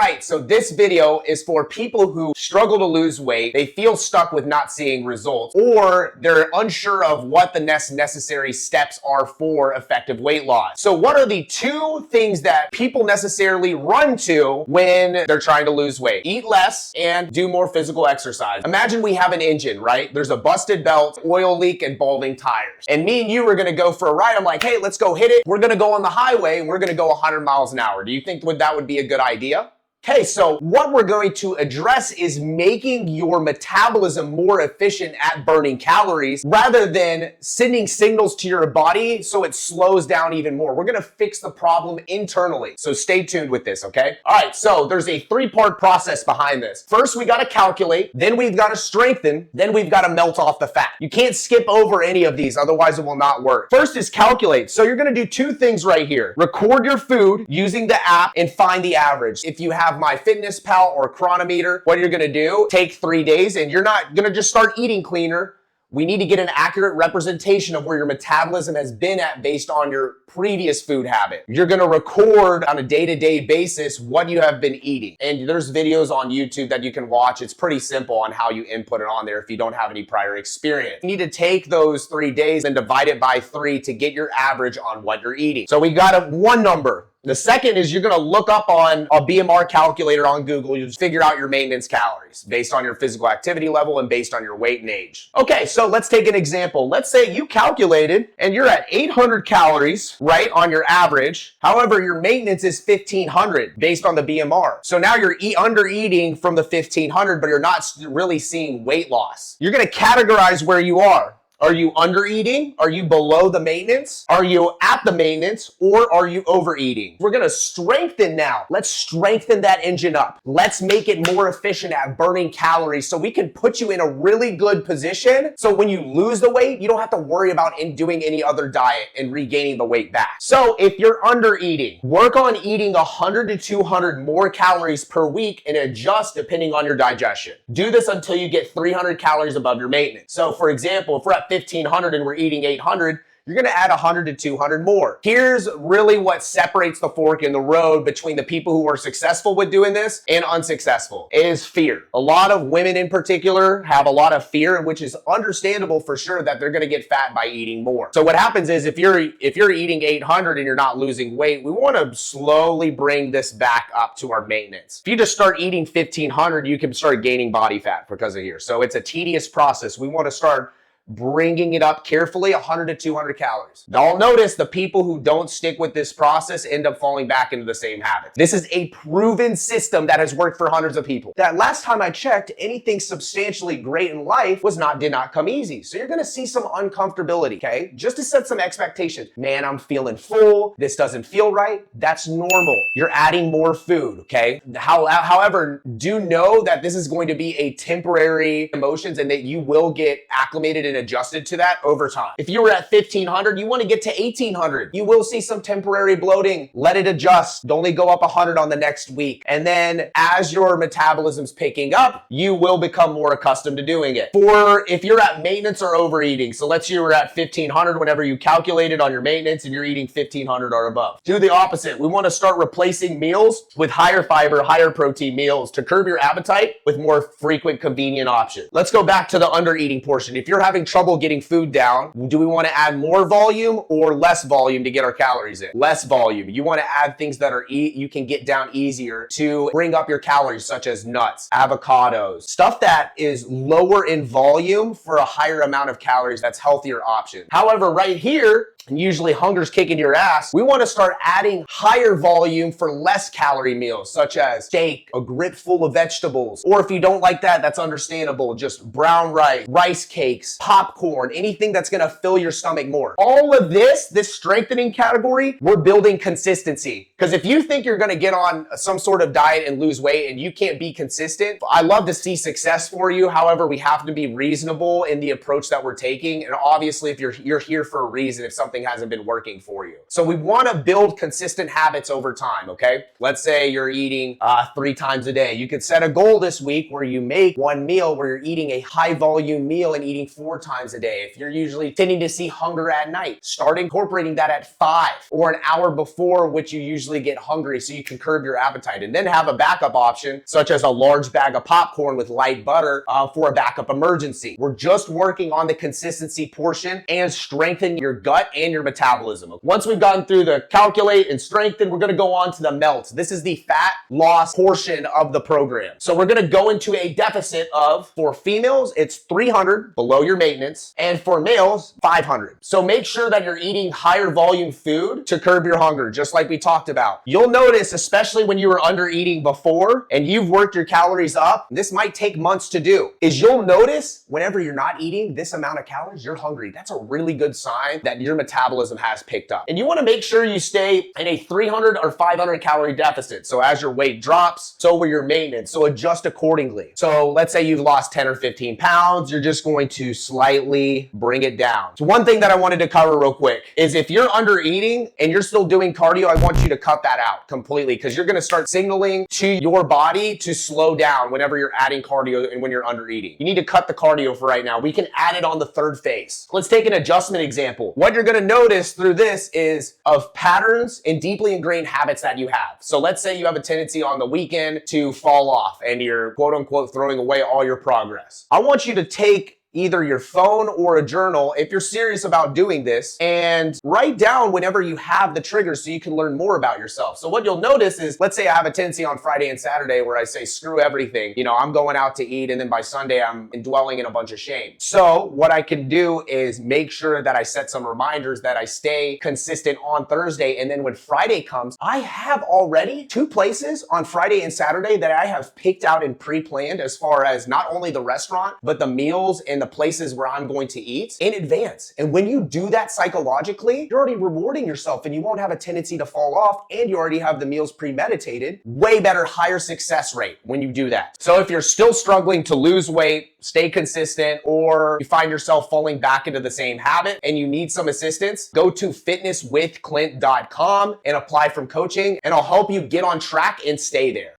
right, so this video is for people who struggle to lose weight, they feel stuck with not seeing results, or they're unsure of what the necessary steps are for effective weight loss. So what are the two things that people necessarily run to when they're trying to lose weight? Eat less and do more physical exercise. Imagine we have an engine, right? There's a busted belt, oil leak, and balding tires. And me and you are gonna go for a ride. I'm like, hey, let's go hit it. We're gonna go on the highway and we're gonna go 100 miles an hour. Do you think that would be a good idea? Okay, so what we're going to address is making your metabolism more efficient at burning calories rather than sending signals to your body so it slows down even more. We're gonna fix the problem internally. So stay tuned with this, okay? All right, so there's a three-part process behind this. First, we gotta calculate, then we've gotta strengthen, then we've gotta melt off the fat. You can't skip over any of these, otherwise it will not work. First is calculate. So you're gonna do two things right here. Record your food using the app and find the average. If you have MyFitnessPal or Chronometer, what you're gonna do, take 3 days, and you're not gonna just start eating cleaner. We need to get an accurate representation of where your metabolism has been at based on your previous food habit. You're gonna record on a day-to-day basis what you have been eating. And there's videos on YouTube that you can watch. It's pretty simple on how you input it on there if you don't have any prior experience. You need to take those 3 days and divide it by 3 to get your average on what you're eating. So we got one number. The second is you're gonna look up on a BMR calculator on Google. You just figure out your maintenance calories based on your physical activity level and based on your weight and age. Okay, so let's take an example. Let's say you calculated and you're at 800 calories, right, on your average. However, your maintenance is 1500 based on the BMR. So now you're under eating from the 1500, but you're not really seeing weight loss. You're gonna categorize where you are. Are you under eating? Are you below the maintenance? Are you at the maintenance? Or are you overeating? We're gonna strengthen now. Let's strengthen that engine up. Let's make it more efficient at burning calories so we can put you in a really good position so when you lose the weight, you don't have to worry about doing any other diet and regaining the weight back. So if you're under eating, work on eating 100 to 200 more calories per week and adjust depending on your digestion. Do this until you get 300 calories above your maintenance. So for example, if we're at 1500 and we're eating 800, you're gonna add 100 to 200 more. Here's really what separates the fork in the road between the people who are successful with doing this and unsuccessful is fear. A lot of women in particular have a lot of fear, which is understandable for sure that they're gonna get fat by eating more. So what happens is if you're eating 800 and you're not losing weight, we wanna slowly bring this back up to our maintenance. If you just start eating 1500, you can start gaining body fat because of here. So it's a tedious process. We wanna start bringing it up carefully, 100 to 200 calories. Now, notice the people who don't stick with this process end up falling back into the same habits. This is a proven system that has worked for hundreds of people. That last time I checked, anything substantially great in life did not come easy. So you're gonna see some uncomfortability, okay? Just to set some expectations. Man, I'm feeling full. This doesn't feel right. That's normal. You're adding more food, okay? However, do know that this is going to be a temporary emotions and that you will get acclimated and adjusted to that over time. If you were at 1500, you want to get to 1800. You will see some temporary bloating. Let it adjust. Only go up 100 on the next week. And then as your metabolism's picking up, you will become more accustomed to doing it. If you're at maintenance or overeating, so let's say you were at 1500 whenever you calculated on your maintenance and you're eating 1500 or above. Do the opposite. We want to start replacing meals with higher fiber, higher protein meals to curb your appetite with more frequent, convenient options. Let's go back to the under eating portion. If you're having trouble getting food down, do we want to add more volume or less volume to get our calories in? Less volume. You want to add things that you can get down easier to bring up your calories, such as nuts, avocados, stuff that is lower in volume for a higher amount of calories. That's healthier option. However, right here, and usually hunger's kicking your ass, we want to start adding higher volume for less calorie meals, such as steak, a grip full of vegetables, or if you don't like that, that's understandable. Just brown rice, rice cakes, popcorn, anything that's gonna fill your stomach more. All of this strengthening category, we're building consistency. Because if you think you're gonna get on some sort of diet and lose weight and you can't be consistent, I love to see success for you. However, we have to be reasonable in the approach that we're taking. And obviously, if you're here for a reason, if something hasn't been working for you. So we wanna build consistent habits over time, okay? Let's say you're eating 3 times a day. You could set a goal this week where you make one meal where you're eating a high volume meal and eating 4 times a day, if you're usually tending to see hunger at night, start incorporating that at 5 or an hour before which you usually get hungry so you can curb your appetite. And then have a backup option, such as a large bag of popcorn with light butter for a backup emergency. We're just working on the consistency portion and strengthen your gut and your metabolism. Once we've gotten through the calculate and strengthen, we're going to go on to the melt. This is the fat loss portion of the program. So we're going to go into a deficit of, for females, it's 300 below your maintenance, and for males, 500. So make sure that you're eating higher volume food to curb your hunger, just like we talked about. You'll notice, especially when you were under eating before and you've worked your calories up, this might take months to do, is you'll notice whenever you're not eating this amount of calories, you're hungry. That's a really good sign that your metabolism has picked up. And you want to make sure you stay in a 300 or 500 calorie deficit. So as your weight drops, so will your maintenance. So adjust accordingly. So let's say you've lost 10 or 15 pounds, you're just going to slightly bring it down. So one thing that I wanted to cover real quick is if you're under eating and you're still doing cardio, I want you to cut that out completely, because you're going to start signaling to your body to slow down whenever you're adding cardio and when you're under eating. You need to cut the cardio for right now. We can add it on the third phase. Let's take an adjustment example. What you're going to notice through this is of patterns and deeply ingrained habits that you have. So let's say you have a tendency on the weekend to fall off and you're quote unquote throwing away all your progress. I want you to take either your phone or a journal, if you're serious about doing this, and write down whenever you have the triggers so you can learn more about yourself. So what you'll notice is, let's say I have a tendency on Friday and Saturday where I say, screw everything. You know, I'm going out to eat, and then by Sunday, I'm indwelling in a bunch of shame. So what I can do is make sure that I set some reminders that I stay consistent on Thursday. And then when Friday comes, I have already 2 places on Friday and Saturday that I have picked out and pre-planned as far as not only the restaurant, but the meals and the places where I'm going to eat in advance. And when you do that psychologically, you're already rewarding yourself and you won't have a tendency to fall off, and you already have the meals premeditated. Way better, higher success rate when you do that. So if you're still struggling to lose weight, stay consistent, or you find yourself falling back into the same habit and you need some assistance, go to fitnesswithclint.com and apply for coaching, and I'll help you get on track and stay there.